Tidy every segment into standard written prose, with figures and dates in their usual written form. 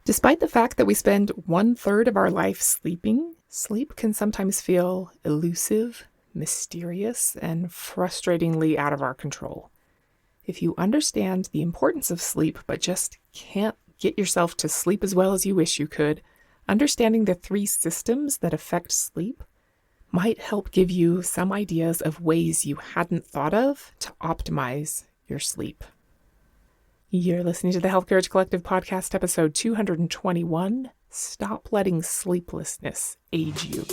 Despite the fact that we spend 1/3 of our life sleeping, sleep can sometimes feel elusive, mysterious, and frustratingly out of our control. If you understand the importance of sleep but just can't get yourself to sleep as well as you wish you could, understanding the 3 systems that affect sleep might help give you some ideas of ways you hadn't thought of to optimize your sleep. You're listening to the Health Courage Collective podcast, episode 221, Stop Letting Sleeplessness Age You.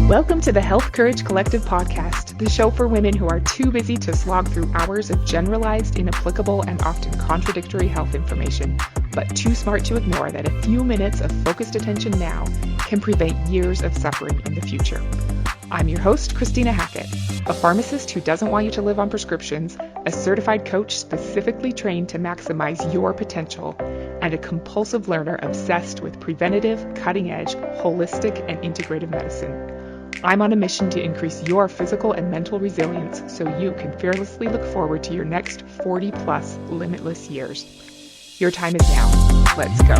Welcome to the Health Courage Collective podcast, the show for women who are too busy to slog through hours of generalized, inapplicable, and often contradictory health information, but too smart to ignore that a few minutes of focused attention now can prevent years of suffering in the future. I'm your host, Christina Hackett, a pharmacist who doesn't want you to live on prescriptions, a certified coach specifically trained to maximize your potential, and a compulsive learner obsessed with preventative, cutting-edge, holistic, and integrative medicine. I'm on a mission to increase your physical and mental resilience so you can fearlessly look forward to your next 40-plus limitless years. Your time is now. Let's go.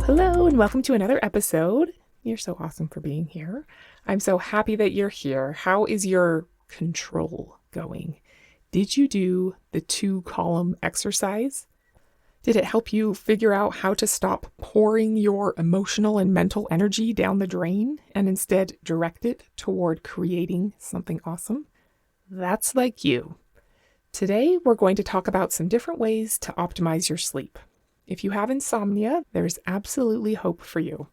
Hello, and welcome to another episode. You're so awesome for being here. I'm so happy that you're here. How is your control going? Did you do the 2-column exercise? Did it help you figure out how to stop pouring your emotional and mental energy down the drain and instead direct it toward creating something awesome? That's like you. Today, we're going to talk about some different ways to optimize your sleep. If you have insomnia, there's absolutely hope for you.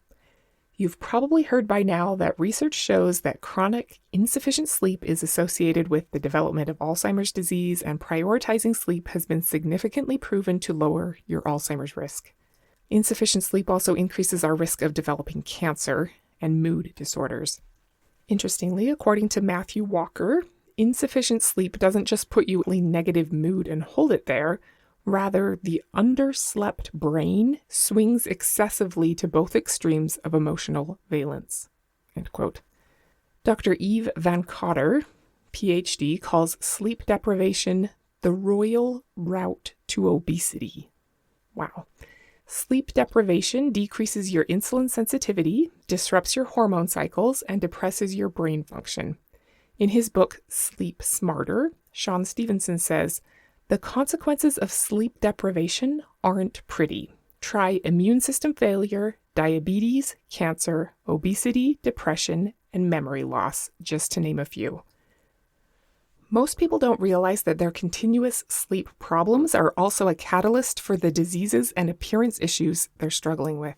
You've probably heard by now that research shows that chronic insufficient sleep is associated with the development of Alzheimer's disease, and prioritizing sleep has been significantly proven to lower your Alzheimer's risk. Insufficient sleep also increases our risk of developing cancer and mood disorders. Interestingly, according to Matthew Walker, insufficient sleep doesn't just put you in a negative mood and hold it there. Rather, the underslept brain swings excessively to both extremes of emotional valence. End quote. Dr. Eve Van Cotter, PhD, calls sleep deprivation the royal route to obesity. Wow. Sleep deprivation decreases your insulin sensitivity, disrupts your hormone cycles, and depresses your brain function. In his book, Sleep Smarter, Sean Stevenson says, "The consequences of sleep deprivation aren't pretty. Try immune system failure, diabetes, cancer, obesity, depression, and memory loss, just to name a few." Most people don't realize that their continuous sleep problems are also a catalyst for the diseases and appearance issues they're struggling with.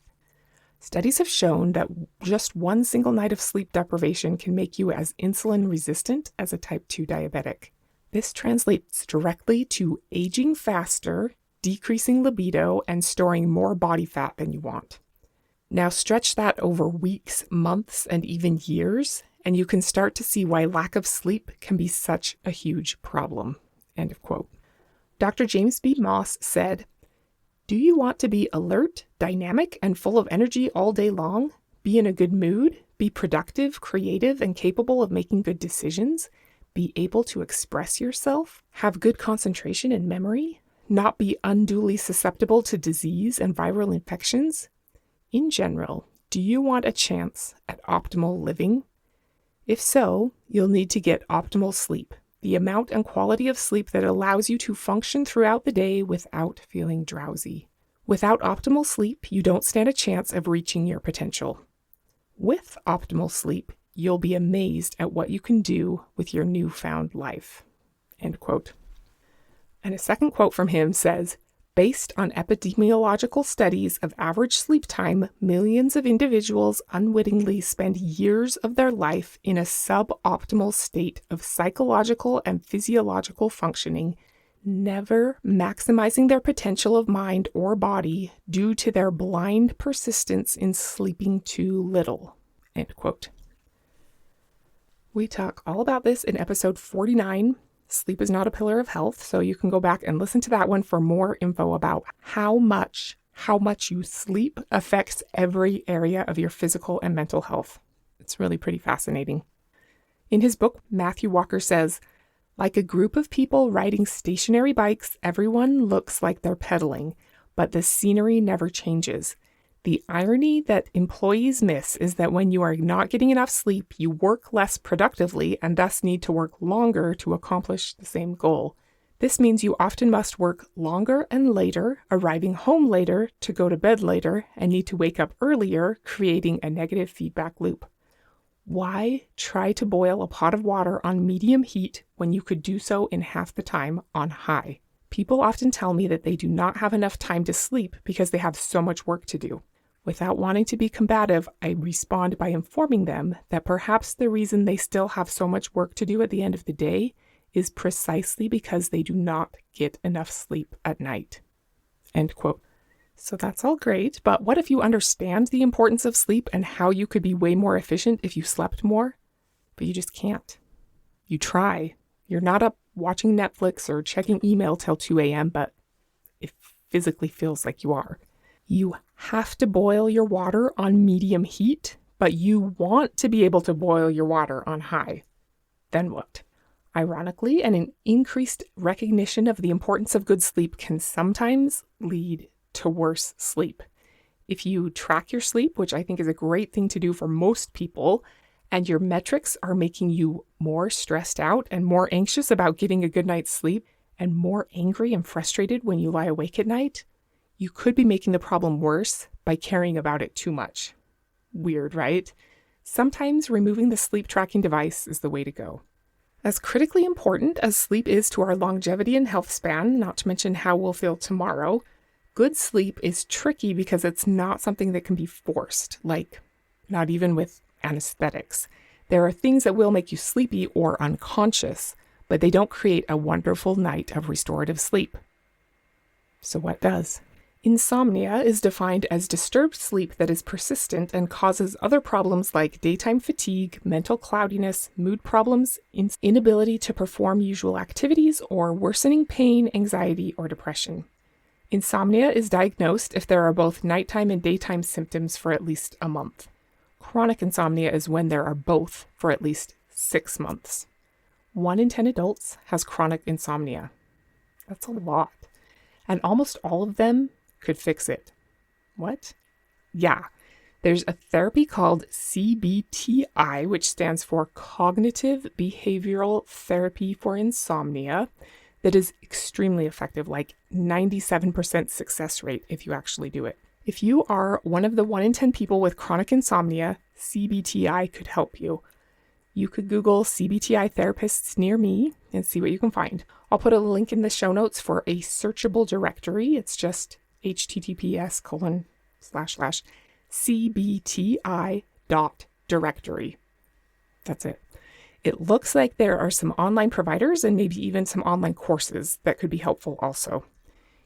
Studies have shown that just one single night of sleep deprivation can make you as insulin resistant as a type 2 diabetic. This translates directly to aging faster, decreasing libido, and storing more body fat than you want. Now stretch that over weeks, months, and even years, and you can start to see why lack of sleep can be such a huge problem. End of quote. Dr. James B. Moss said, "Do you want to be alert, dynamic, and full of energy all day long? Be in a good mood? Be productive, creative, and capable of making good decisions? Be able to express yourself, have good concentration and memory, not be unduly susceptible to disease and viral infections? In general, do you want a chance at optimal living? If so, you'll need to get optimal sleep, the amount and quality of sleep that allows you to function throughout the day without feeling drowsy. Without optimal sleep, you don't stand a chance of reaching your potential. With optimal sleep, you'll be amazed at what you can do with your newfound life." End quote. And a second quote from him says, "Based on epidemiological studies of average sleep time, millions of individuals unwittingly spend years of their life in a suboptimal state of psychological and physiological functioning, never maximizing their potential of mind or body due to their blind persistence in sleeping too little." End quote. We talk all about this in episode 49, Sleep is Not a Pillar of Health, so you can go back and listen to that one for more info about how much you sleep affects every area of your physical and mental health. It's really pretty fascinating. In his book, Matthew Walker says, Like a group of people riding stationary bikes, everyone looks like they're pedaling, but the scenery never changes. The irony that employees miss is that when you are not getting enough sleep, you work less productively and thus need to work longer to accomplish the same goal. This means you often must work longer and later, arriving home later to go to bed later, and need to wake up earlier, creating a negative feedback loop. Why try to boil a pot of water on medium heat when you could do so in half the time on high? People often tell me that they do not have enough time to sleep because they have so much work to do. Without wanting to be combative, I respond by informing them that perhaps the reason they still have so much work to do at the end of the day is precisely because they do not get enough sleep at night. End quote. So that's all great, but what if you understand the importance of sleep and how you could be way more efficient if you slept more, but you just can't? You try. You're not up watching Netflix or checking email till 2 a.m., but it physically feels like you are. You have to boil your water on medium heat, but you want to be able to boil your water on high. Then what? Ironically, an increased recognition of the importance of good sleep can sometimes lead to worse sleep. If you track your sleep, which I think is a great thing to do for most people, and your metrics are making you more stressed out and more anxious about getting a good night's sleep and more angry and frustrated when you lie awake at night, you could be making the problem worse by caring about it too much. Weird, right? Sometimes removing the sleep tracking device is the way to go. As critically important as sleep is to our longevity and health span, not to mention how we'll feel tomorrow, good sleep is tricky because it's not something that can be forced, like not even with anesthetics. There are things that will make you sleepy or unconscious, but they don't create a wonderful night of restorative sleep. So what does? Insomnia is defined as disturbed sleep that is persistent and causes other problems like daytime fatigue, mental cloudiness, mood problems, inability to perform usual activities, or worsening pain, anxiety, or depression. Insomnia is diagnosed if there are both nighttime and daytime symptoms for at least a month. Chronic insomnia is when there are both for at least 6 months. 1 in 10 adults has chronic insomnia. That's a lot. And almost all of them could fix it. What? Yeah. There's a therapy called CBTI, which stands for Cognitive Behavioral Therapy for Insomnia, that is extremely effective, like 97% success rate if you actually do it. If you are one of the 1 in 10 people with chronic insomnia, CBTI could help you. You could Google CBTI therapists near me and see what you can find. I'll put a link in the show notes for a searchable directory. It's just https://cbti.directory. That's it. It looks like there are some online providers and maybe even some online courses that could be helpful also.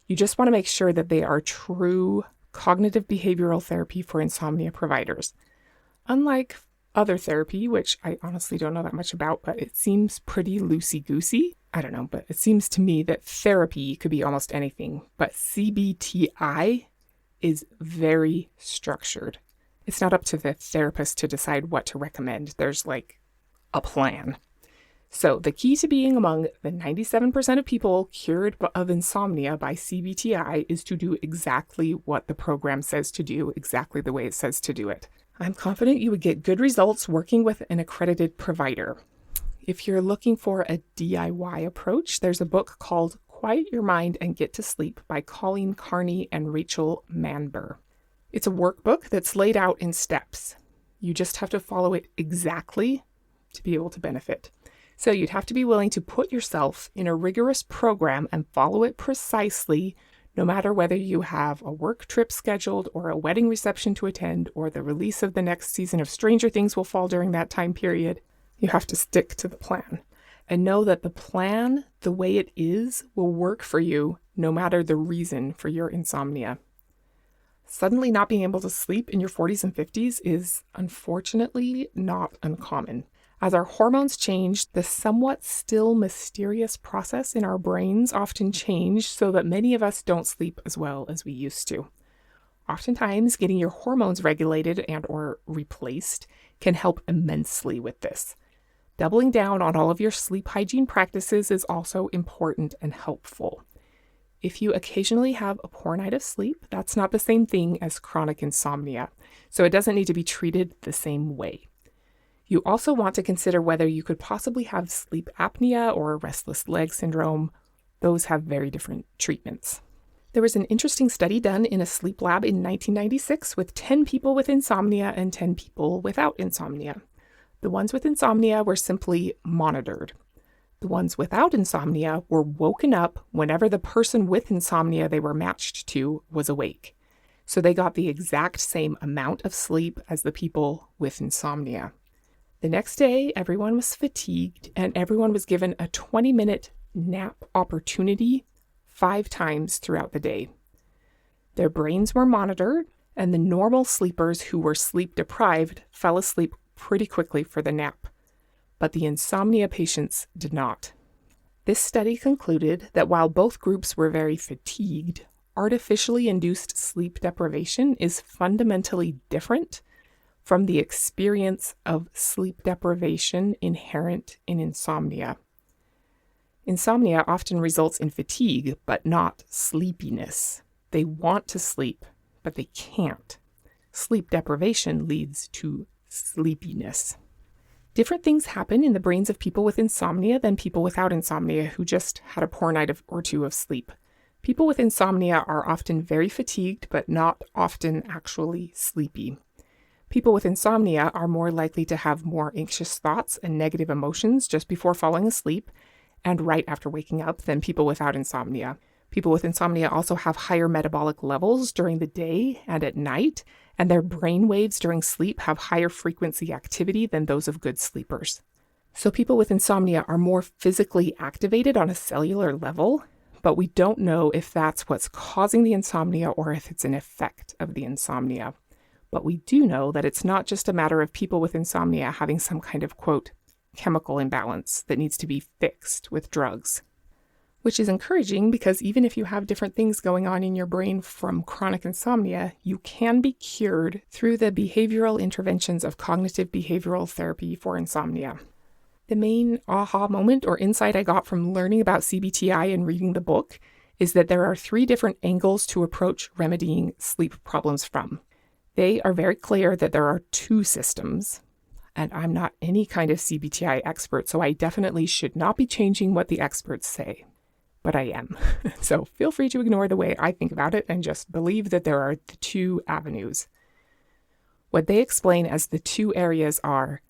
You just want to make sure that they are true cognitive behavioral therapy for insomnia providers. Unlike other therapy, which I honestly don't know that much about, but it seems pretty loosey-goosey. I don't know, but it seems to me that therapy could be almost anything, but CBTI is very structured. It's not up to the therapist to decide what to recommend. There's like a plan. So the key to being among the 97% of people cured of insomnia by CBTI is to do exactly what the program says to do, exactly the way it says to do it. I'm confident you would get good results working with an accredited provider. If you're looking for a DIY approach, there's a book called Quiet Your Mind and Get to Sleep by Colleen Carney and Rachel Manber. It's a workbook that's laid out in steps. You just have to follow it exactly to be able to benefit. So you'd have to be willing to put yourself in a rigorous program and follow it precisely, no matter whether you have a work trip scheduled or a wedding reception to attend or the release of the next season of Stranger Things will fall during that time period. You have to stick to the plan and know that the plan, the way it is, will work for you no matter the reason for your insomnia. Suddenly not being able to sleep in your 40s and 50s is unfortunately not uncommon. As our hormones change, the somewhat still mysterious process in our brains often change so that many of us don't sleep as well as we used to. Oftentimes, getting your hormones regulated and or replaced can help immensely with this. Doubling down on all of your sleep hygiene practices is also important and helpful. If you occasionally have a poor night of sleep, that's not the same thing as chronic insomnia, so it doesn't need to be treated the same way. You also want to consider whether you could possibly have sleep apnea or restless leg syndrome. Those have very different treatments. There was an interesting study done in a sleep lab in 1996 with 10 people with insomnia and 10 people without insomnia. The ones with insomnia were simply monitored. The ones without insomnia were woken up whenever the person with insomnia they were matched to was awake. So they got the exact same amount of sleep as the people with insomnia. The next day, everyone was fatigued and everyone was given a 20-minute nap opportunity 5 times throughout the day. Their brains were monitored, and the normal sleepers who were sleep deprived fell asleep pretty quickly for the nap, but the insomnia patients did not. This study concluded that while both groups were very fatigued, artificially induced sleep deprivation is fundamentally different from the experience of sleep deprivation inherent in insomnia. Insomnia often results in fatigue, but not sleepiness. They want to sleep, but they can't. Sleep deprivation leads to sleepiness. Different things happen in the brains of people with insomnia than people without insomnia who just had a poor night or two of sleep. People with insomnia are often very fatigued, but not often actually sleepy. People with insomnia are more likely to have more anxious thoughts and negative emotions just before falling asleep and right after waking up than people without insomnia. People with insomnia also have higher metabolic levels during the day and at night, and their brain waves during sleep have higher frequency activity than those of good sleepers. So people with insomnia are more physically activated on a cellular level, but we don't know if that's what's causing the insomnia or if it's an effect of the insomnia. But we do know that it's not just a matter of people with insomnia having some kind of, quote, chemical imbalance that needs to be fixed with drugs. Which is encouraging because even if you have different things going on in your brain from chronic insomnia, you can be cured through the behavioral interventions of cognitive behavioral therapy for insomnia. The main aha moment or insight I got from learning about CBTI and reading the book is that there are 3 different angles to approach remedying sleep problems from. They are very clear that there are 2 systems, and I'm not any kind of CBTI expert, so I definitely should not be changing what the experts say. But I am. So feel free to ignore the way I think about it and just believe that there are the 2 avenues. What they explain as the 2 areas are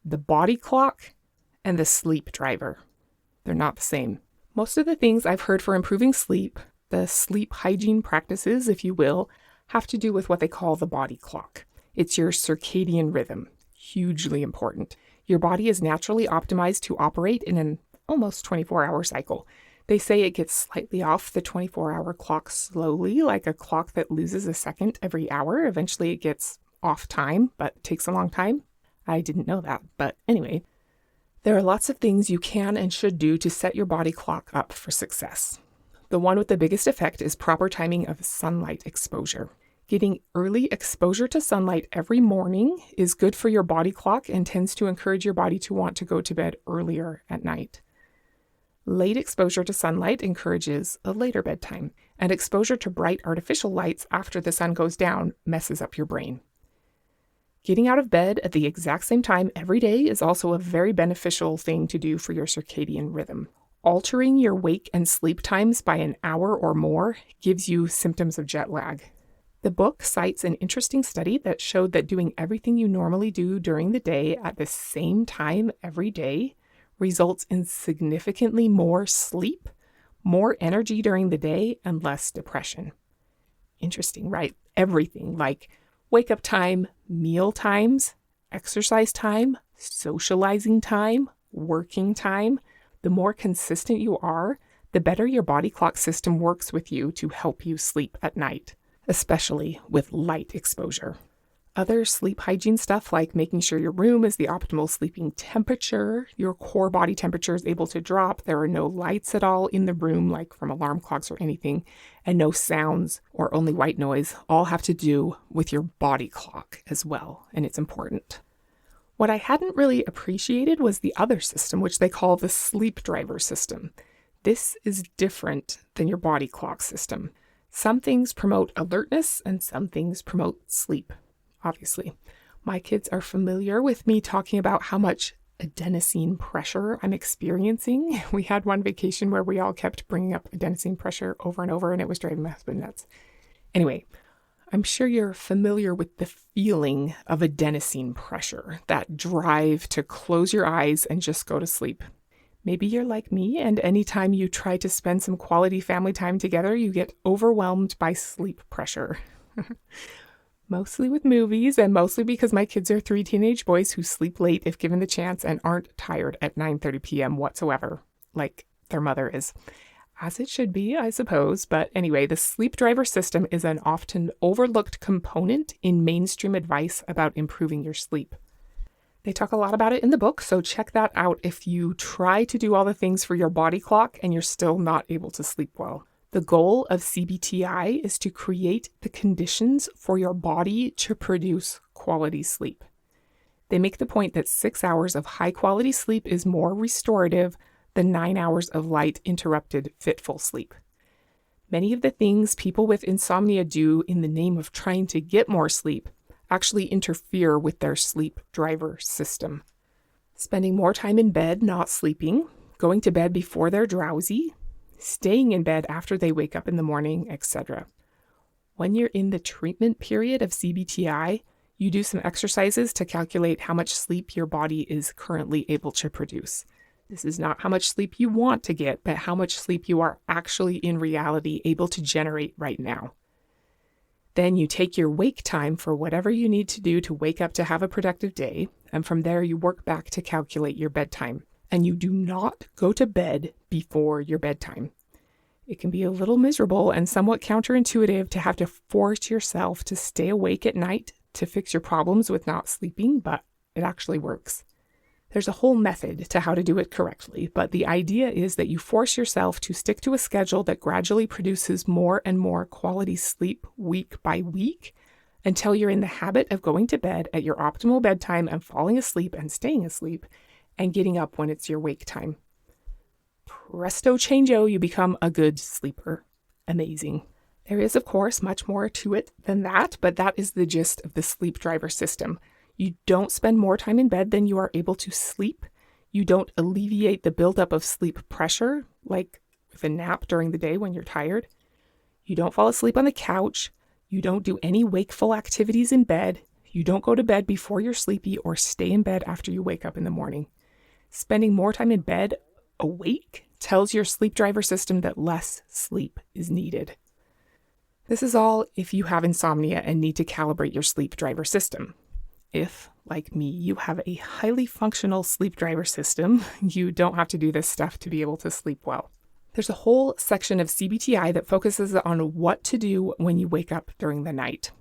the body clock and the sleep driver. They're not the same. Most of the things I've heard for improving sleep, the sleep hygiene practices, if you will, have to do with what they call the body clock. It's your circadian rhythm. Hugely important. Your body is naturally optimized to operate in an almost 24-hour cycle. They say it gets slightly off the 24-hour clock slowly, like a clock that loses a second every hour. Eventually it gets off time, but takes a long time. I didn't know that, but anyway. There are lots of things you can and should do to set your body clock up for success. The one with the biggest effect is proper timing of sunlight exposure. Getting early exposure to sunlight every morning is good for your body clock and tends to encourage your body to want to go to bed earlier at night. Late exposure to sunlight encourages a later bedtime, and exposure to bright artificial lights after the sun goes down messes up your brain. Getting out of bed at the exact same time every day is also a very beneficial thing to do for your circadian rhythm. Altering your wake and sleep times by an hour or more gives you symptoms of jet lag. The book cites an interesting study that showed that doing everything you normally do during the day at the same time every day results in significantly more sleep, more energy during the day, and less depression. Interesting, right? Everything like wake up time, meal times, exercise time, socializing time, working time. The more consistent you are, the better your body clock system works with you to help you sleep at night, especially with light exposure. Other sleep hygiene stuff like making sure your room is the optimal sleeping temperature, your core body temperature is able to drop, there are no lights at all in the room like from alarm clocks or anything, and no sounds or only white noise all have to do with your body clock as well, and it's important. What I hadn't really appreciated was the other system, which they call the sleep driver system. This is different than your body clock system. Some things promote alertness and some things promote sleep, obviously. My kids are familiar with me talking about how much adenosine pressure I'm experiencing. We had one vacation where we all kept bringing up adenosine pressure over and over, and it was driving my husband nuts. Anyway, I'm sure you're familiar with the feeling of adenosine pressure, that drive to close your eyes and just go to sleep. Maybe you're like me, and anytime you try to spend some quality family time together, you get overwhelmed by sleep pressure. Mostly with movies, and mostly because my kids are 3 teenage boys who sleep late if given the chance and aren't tired at 9:30 p.m. whatsoever, like their mother is. As it should be, I suppose. But anyway, the sleep driver system is an often overlooked component in mainstream advice about improving your sleep. They talk a lot about it in the book, so check that out if you try to do all the things for your body clock and you're still not able to sleep well. The goal of CBTI is to create the conditions for your body to produce quality sleep. They make the point that 6 hours of high-quality sleep is more restorative than 9 hours of light-interrupted, fitful sleep. Many of the things people with insomnia do in the name of trying to get more sleep actually interfere with their sleep driver system. Spending more time in bed not sleeping, going to bed before they're drowsy, staying in bed after they wake up in the morning, etc. When you're in the treatment period of CBTI, you do some exercises to calculate how much sleep your body is currently able to produce. This is not how much sleep you want to get, but how much sleep you are actually in reality able to generate right now. Then you take your wake time for whatever you need to do to wake up to have a productive day, and from there you work back to calculate your bedtime. And you do not go to bed before your bedtime. It can be a little miserable and somewhat counterintuitive to have to force yourself to stay awake at night to fix your problems with not sleeping, but it actually works. There's a whole method to how to do it correctly, but the idea is that you force yourself to stick to a schedule that gradually produces more and more quality sleep week by week until you're in the habit of going to bed at your optimal bedtime and falling asleep and staying asleep and getting up when it's your wake time. Presto changeo, you become a good sleeper. Amazing. There is, of course, much more to it than that, but that is the gist of the sleep driver system. You don't spend more time in bed than you are able to sleep. You don't alleviate the buildup of sleep pressure, like with a nap during the day when you're tired. You don't fall asleep on the couch. You don't do any wakeful activities in bed. You don't go to bed before you're sleepy or stay in bed after you wake up in the morning. Spending more time in bed awake tells your sleep driver system that less sleep is needed. This is all if you have insomnia and need to calibrate your sleep driver system. If, like me, you have a highly functional sleep driver system, you don't have to do this stuff to be able to sleep well. There's a whole section of CBTI that focuses on what to do when you wake up during the night.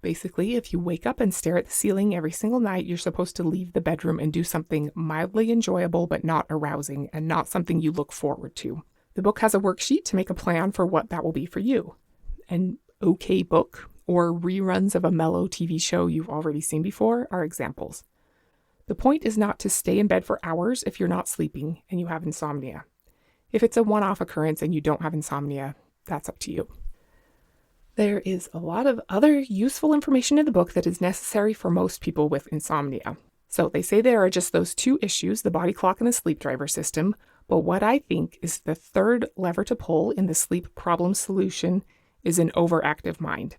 Basically, if you wake up and stare at the ceiling every single night, you're supposed to leave the bedroom and do something mildly enjoyable but not arousing and not something you look forward to. The book has a worksheet to make a plan for what that will be for you. An okay book or reruns of a mellow TV show you've already seen before are examples. The point is not to stay in bed for hours if you're not sleeping and you have insomnia. If it's a one-off occurrence and you don't have insomnia, that's up to you. There is a lot of other useful information in the book that is necessary for most people with insomnia. So they say there are just those 2 issues, the body clock and the sleep driver system, but what I think is the third lever to pull in the sleep problem solution is an overactive mind.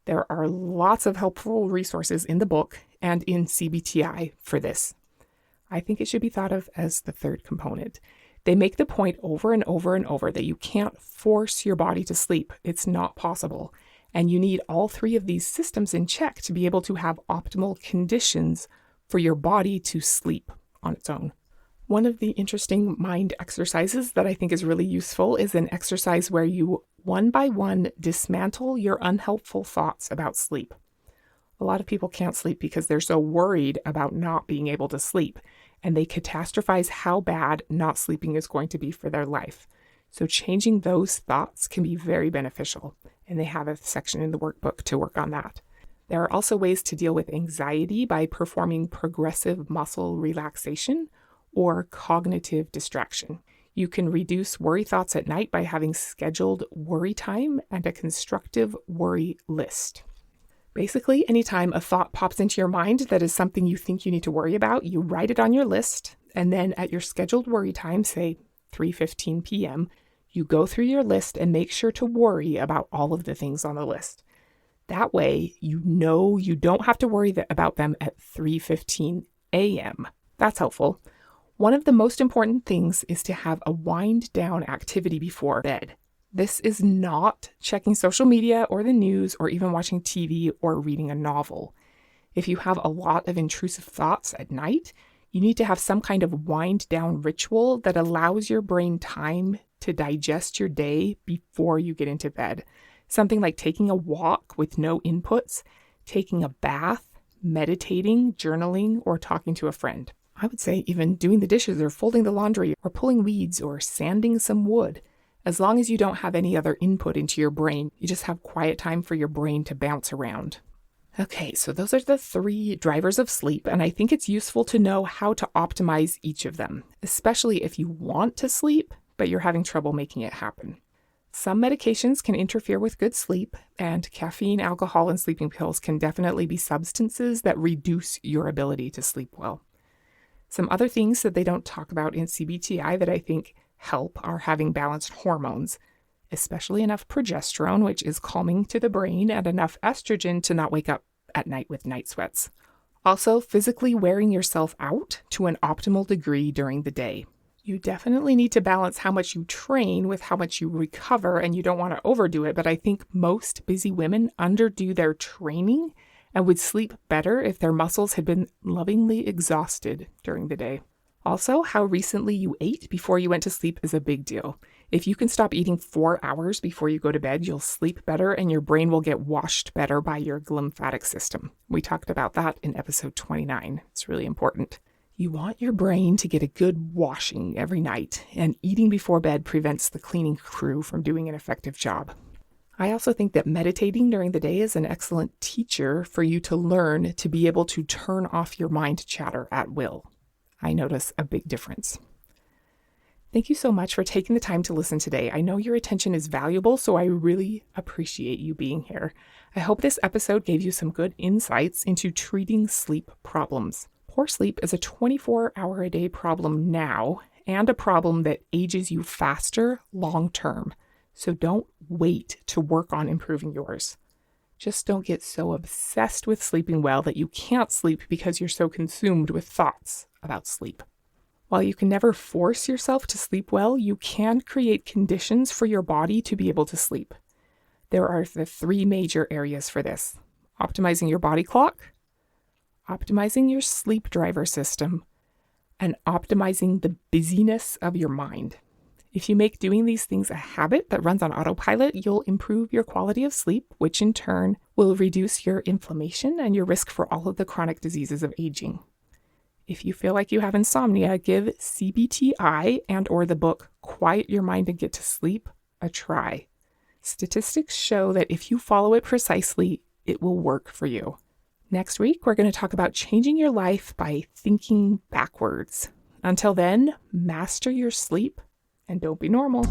There are lots of helpful resources in the book and in CBTI for this. I think it should be thought of as the third component. They make the point over and over and over that you can't force your body to sleep. It's not possible. And you need all 3 of these systems in check to be able to have optimal conditions for your body to sleep on its own. One of the interesting mind exercises that I think is really useful is an exercise where you one by one dismantle your unhelpful thoughts about sleep. A lot of people can't sleep because they're so worried about not being able to sleep, and they catastrophize how bad not sleeping is going to be for their life. So changing those thoughts can be very beneficial, and they have a section in the workbook to work on that. There are also ways to deal with anxiety by performing progressive muscle relaxation or cognitive distraction. You can reduce worry thoughts at night by having scheduled worry time and a constructive worry list. Basically, anytime a thought pops into your mind that is something you think you need to worry about, you write it on your list, and then at your scheduled worry time, say 3:15 p.m., you go through your list and make sure to worry about all of the things on the list. That way, you know you don't have to worry about them at 3:15 a.m. That's helpful. One of the most important things is to have a wind down activity before bed. This is not checking social media or the news or even watching TV or reading a novel. If you have a lot of intrusive thoughts at night, you need to have some kind of wind down ritual that allows your brain time to digest your day before you get into bed. Something like taking a walk with no inputs, taking a bath, meditating, journaling, or talking to a friend. I would say even doing the dishes or folding the laundry or pulling weeds or sanding some wood. As long as you don't have any other input into your brain, you just have quiet time for your brain to bounce around. Okay, so those are the 3 drivers of sleep, and I think it's useful to know how to optimize each of them, especially if you want to sleep, but you're having trouble making it happen. Some medications can interfere with good sleep, and caffeine, alcohol, and sleeping pills can definitely be substances that reduce your ability to sleep well. Some other things that they don't talk about in CBTI that I think help are having balanced hormones, especially enough progesterone, which is calming to the brain, and enough estrogen to not wake up at night with night sweats. Also, physically wearing yourself out to an optimal degree during the day. You definitely need to balance how much you train with how much you recover, and you don't want to overdo it, but I think most busy women underdo their training and would sleep better if their muscles had been lovingly exhausted during the day. Also, how recently you ate before you went to sleep is a big deal. If you can stop eating 4 hours before you go to bed, you'll sleep better and your brain will get washed better by your lymphatic system. We talked about that in episode 29. It's really important. You want your brain to get a good washing every night, and eating before bed prevents the cleaning crew from doing an effective job. I also think that meditating during the day is an excellent teacher for you to learn to be able to turn off your mind chatter at will. I notice a big difference. Thank you so much for taking the time to listen today. I know your attention is valuable, so I really appreciate you being here. I hope this episode gave you some good insights into treating sleep problems. Poor sleep is a 24-hour-a-day problem now, and a problem that ages you faster long term. So don't wait to work on improving yours. Just don't get so obsessed with sleeping well that you can't sleep because you're so consumed with thoughts about sleep. While you can never force yourself to sleep well, you can create conditions for your body to be able to sleep. There are the 3 major areas for this: optimizing your body clock, optimizing your sleep driver system, and optimizing the busyness of your mind. If you make doing these things a habit that runs on autopilot, you'll improve your quality of sleep, which in turn will reduce your inflammation and your risk for all of the chronic diseases of aging. If you feel like you have insomnia, give CBTI and/or the book Quiet Your Mind and Get to Sleep a try. Statistics show that if you follow it precisely, it will work for you. Next week, we're going to talk about changing your life by thinking backwards. Until then, master your sleep and don't be normal.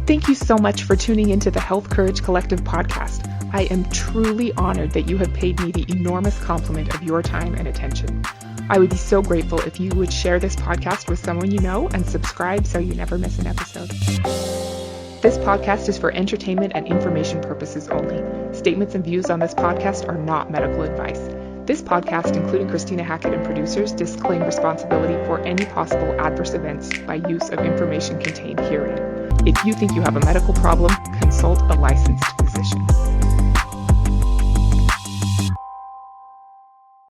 Thank you so much for tuning into the Health Courage Collective podcast. I am truly honored that you have paid me the enormous compliment of your time and attention. I would be so grateful if you would share this podcast with someone you know and subscribe so you never miss an episode. This podcast is for entertainment and information purposes only. Statements and views on this podcast are not medical advice. This podcast, including Christina Hackett and producers, disclaim responsibility for any possible adverse events by use of information contained herein. If you think you have a medical problem, consult a licensed physician.